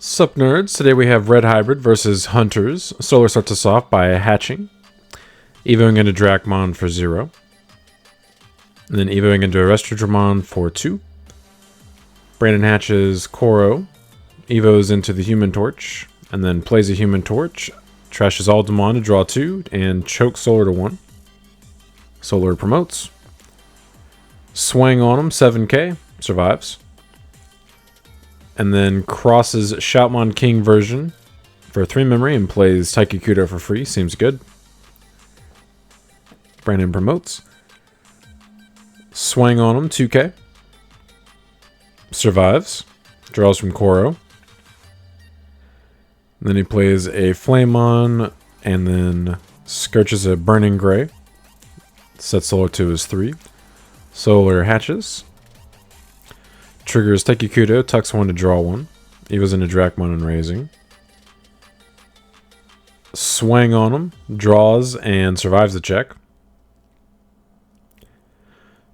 Sup nerds, today we have Red Hybrid versus Hunters. Solar starts us off by hatching, evoing into Dracmon for 0, and then evoing into Arrestrodramon for 2. Brandon hatches Koro, evos into the Human Torch, and then plays a Human Torch, trashes Aldemon to draw 2, and chokes Solar to 1. Solar promotes. Swing on him, 7k, survives. And then crosses Shoutmon King version for 3 memory and plays Taikikudo for free. Seems good. Brandon promotes. Swing on him, 2k. Survives. Draws from Koro. And then he plays a Flamon and then Scourges a Burning Gray. Sets Solar to his 3. Solar hatches. Triggers Taikikudo, tucks 1 to draw 1. He was into Dracmon and raising. Swing on him, draws and survives the check.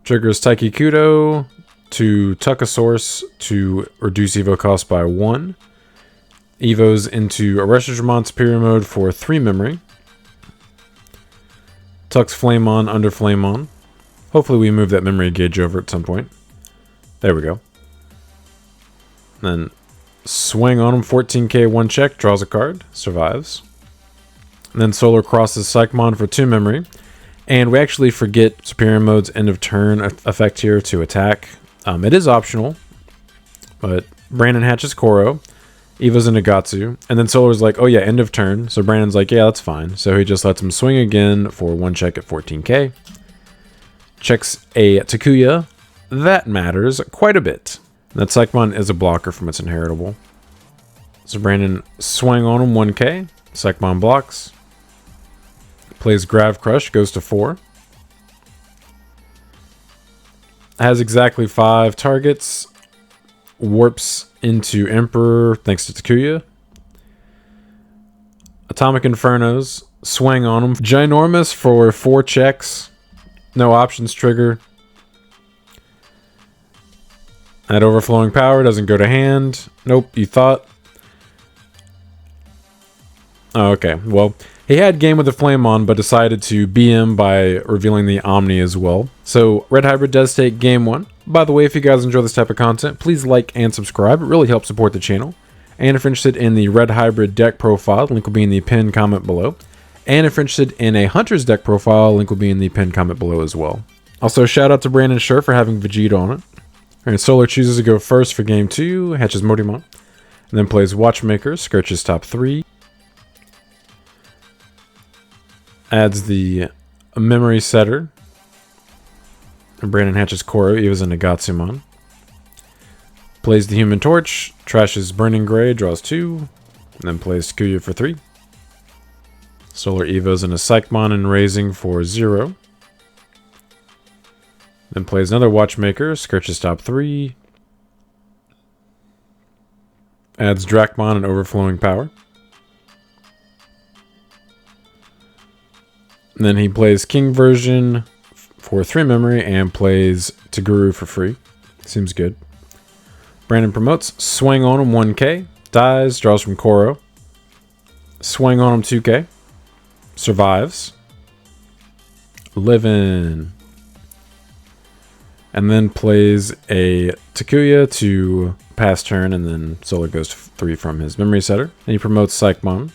Triggers Taikikudo to tuck a source to reduce evo cost by 1. Evos into Arrestrodramon Superior Mode for 3 memory. Tucks Flamon under Flamon. Hopefully we move that memory gauge over at some point. There we go. Then swing on him, 14k, 1 check, draws a card, survives. And then Solar crosses Psychmon for 2 memory. And we actually forget Superior Mode's end of turn effect here to attack. It is optional, but Brandon hatches Koro, Evo's into Gatsu, and then Solar's like, oh yeah, end of turn. So Brandon's like, yeah, that's fine. So he just lets him swing again for 1 check at 14k. Checks a Takuya. That matters quite a bit. That Psychmon is a blocker from its inheritable. So Brandon swing on him, 1k. Psychmon blocks. Plays Grav Crush, goes to 4. Has exactly 5 targets. Warps into Emperor thanks to Takuya. Atomic Infernos. Swing on him. Ginormous for 4 checks. No options trigger. That overflowing power doesn't go to hand. Nope, you thought. Oh, okay, well, he had game with the Flamon, but decided to BM by revealing the Omni as well. So, Red Hybrid does take game 1. By the way, if you guys enjoy this type of content, please like and subscribe. It really helps support the channel. And if you're interested in the Red Hybrid deck profile, the link will be in the pinned comment below. And if you're interested in a Hunter's deck profile, link will be in the pinned comment below as well. Also, shout out to Brandon Scher for having Vegeta on it. Alright, Solar chooses to go first for game 2, hatches Modimon, and then plays Watchmaker, Scourges top 3. Adds the Memory Setter. And Brandon hatches Koro, Eva's into Gatsumon. Plays the Human Torch, trashes Burning Gray, draws 2, and then plays Takuya for 3. Solar Evo's into Psychmon and raising for 0. Then plays another Watchmaker, Scourges top 3. Adds Dracmon and Overflowing Power. And then he plays King version for 3 memory and plays Toguru for free. Seems good. Brandon promotes, swing on him, 1k. Dies, draws from Koro. Swing on him, 2k. Survives. Livin'. And then plays a Takuya to pass turn, and then Solar goes to 3 from his Memory Setter. And he promotes Psychmon.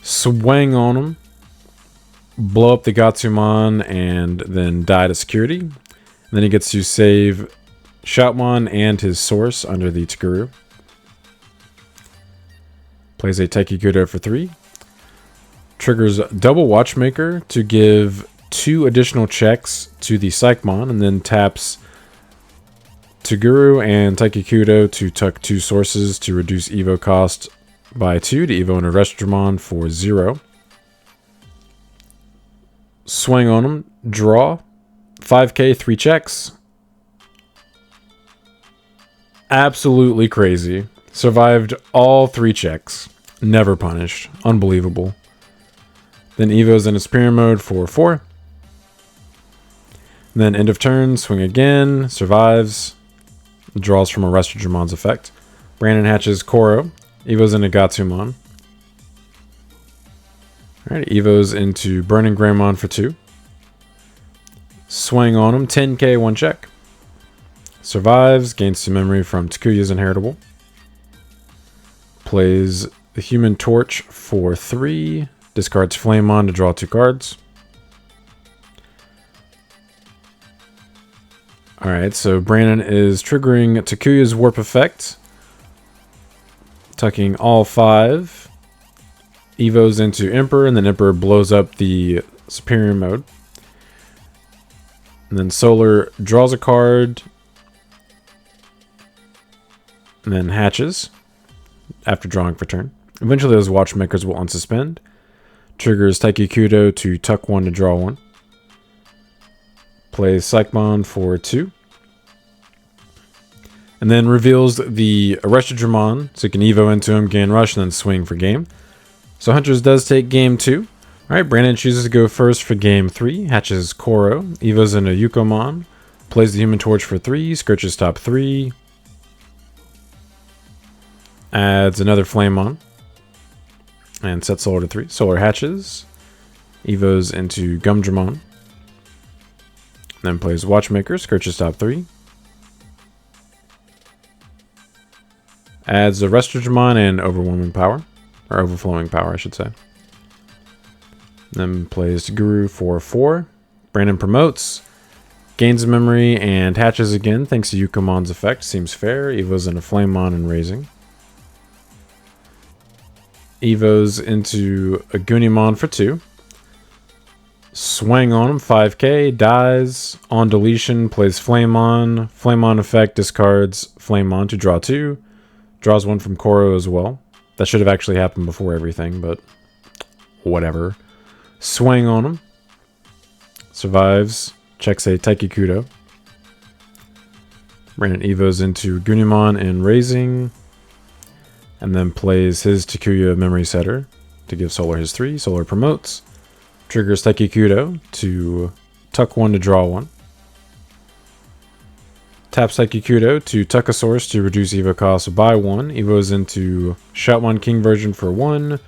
Swing on him. Blow up the Gatsumon, and then die to security. And then he gets to save Shoutmon and his source under the Toguru. Plays a Taikikudo for 3. Triggers double Watchmaker to give 2 additional checks to the Psychmon, and then taps Toguru and Taikikudo to tuck 2 sources to reduce evo cost by 2 to evo and Arrestrodramon for 0. Swing on him, draw, 5k, 3 checks. Absolutely crazy. Survived all 3 checks. Never punished. Unbelievable. Then Evo's in a Superior Mode for 4. Then end of turn, swing again, survives, draws from Arrestrodраmon's effect. Brandon hatches Koro, Evo's into Gatsumon. Alright, Evo's into Burning Greymon for 2. Swing on him, 10k, 1 check. Survives, gains 2 memory from Takuya's Inheritable. Plays the Human Torch for 3. Discards Flamemon to draw 2 cards. Alright, so Brandon is triggering Takuya's Warp Effect. Tucking all 5. Evo's into Emperor, and then Emperor blows up the Superior Mode. And then Solar draws a card. And then hatches after drawing for turn. Eventually those Watchmakers will unsuspend. Triggers Taiki Kudo to tuck 1 to draw 1. Plays Psychmon for 2. And then reveals the Arrested Dramon, so you can Evo into him, gain Rush, and then swing for game. So Hunters does take game 2. Alright, Brandon chooses to go first for game 3. Hatches Koro. Evo's into Yukomon. Plays the Human Torch for 3. Scorches top 3. Adds another Flamemon. And sets Solar to 3. Solar hatches. Evo's into Gumdramon. Then plays Watchmaker. Scorches top 3. Adds a Restordramon and Overwhelming Power. Or Overflowing Power, I should say. Then plays Guru for 4. Brandon promotes. Gains memory and hatches again thanks to Yukomon's effect. Seems fair. Evo's into Flamemon and Raising. Evo's into a Gunimon for 2. Swing on him, 5k, dies. On deletion, plays Flamemon. Flamemon effect discards Flamemon to draw 2. Draws 1 from Koro as well. That should have actually happened before everything, but whatever. Swing on him. Survives. Checks a Taiki Kudo. Brandon Evo's into Gunimon and Raising. And then plays his Takuya Memory Setter to give Solar his 3. Solar promotes. Triggers Taiki Kudo to tuck 1 to draw 1. Taps Taiki Kudo to tuck a source to reduce Evo cost by 1. Evo's into Shoutmon King version for 1.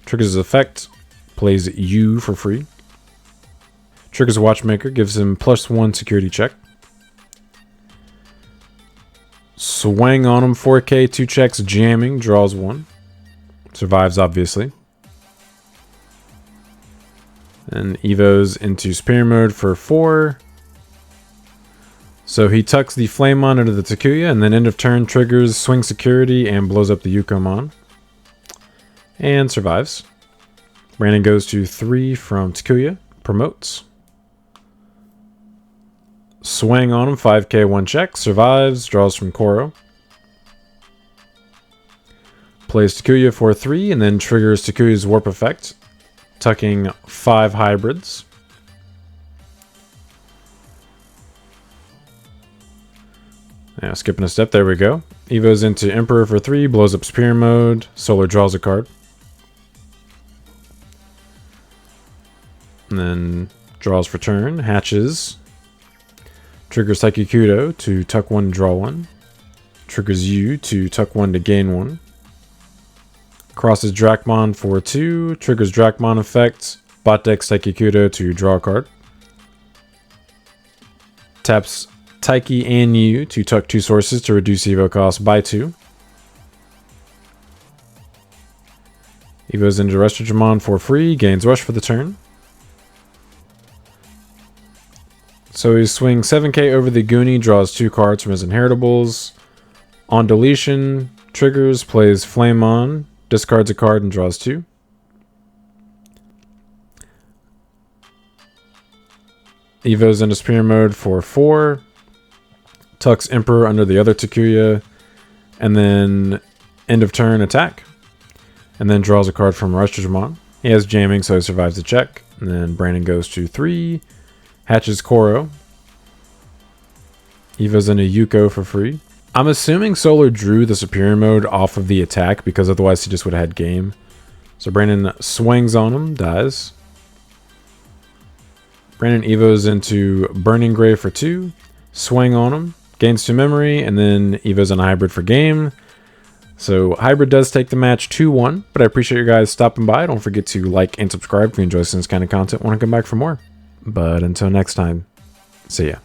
Triggers his effect. Plays U for free. Triggers Watchmaker. Gives him +1 security check. Swing on him, 4k, 2 checks, jamming, draws 1. Survives, obviously. And Evo's into Superior Mode for 4. So he tucks the Flamemon into the Takuya, and then end of turn triggers Swing Security and blows up the Yukomon. And survives. Brandon goes to 3 from Takuya, promotes. Swing on him, 5k, 1 check, survives, draws from Koro. Plays Takuya for 3, and then triggers Takuya's Warp Effect, tucking 5 hybrids. Yeah, skipping a step, there we go. Evo's into Emperor for 3, blows up Superior Mode, Solar draws a card. And then draws for turn, hatches. Triggers Taiki Kudo to tuck 1 to draw 1. Triggers U to tuck 1 to gain 1. Crosses Dracmon for 2. Triggers Dracmon effect. Bot decks Taiki Kudo to draw a card. Taps Taiki and U to tuck 2 sources to reduce Evo cost by 2. Evo's into Restordramon for free. Gains Rush for the turn. So he swings 7k over the Goonie, draws 2 cards from his Inheritables. On deletion, triggers, plays Flamemon, discards a card and draws 2. Evo's into Superior Mode for 4. Tucks Emperor under the other Takuya. And then end of turn attack. And then draws a card from Restordramon. He has jamming, so he survives the check. And then Brandon goes to 3. Hatches Koro. Evo's into Yuko for free. I'm assuming Solar drew the Superior Mode off of the attack because otherwise he just would have had game. So Brandon swings on him, dies. Brandon Evo's into Burning Gray for 2. Swing on him, gains 2 memory, and then Evo's on a hybrid for game. So Hybrid does take the match 2-1, but I appreciate you guys stopping by. Don't forget to like and subscribe if you enjoy this kind of content. Want to come back for more. But until next time, see ya.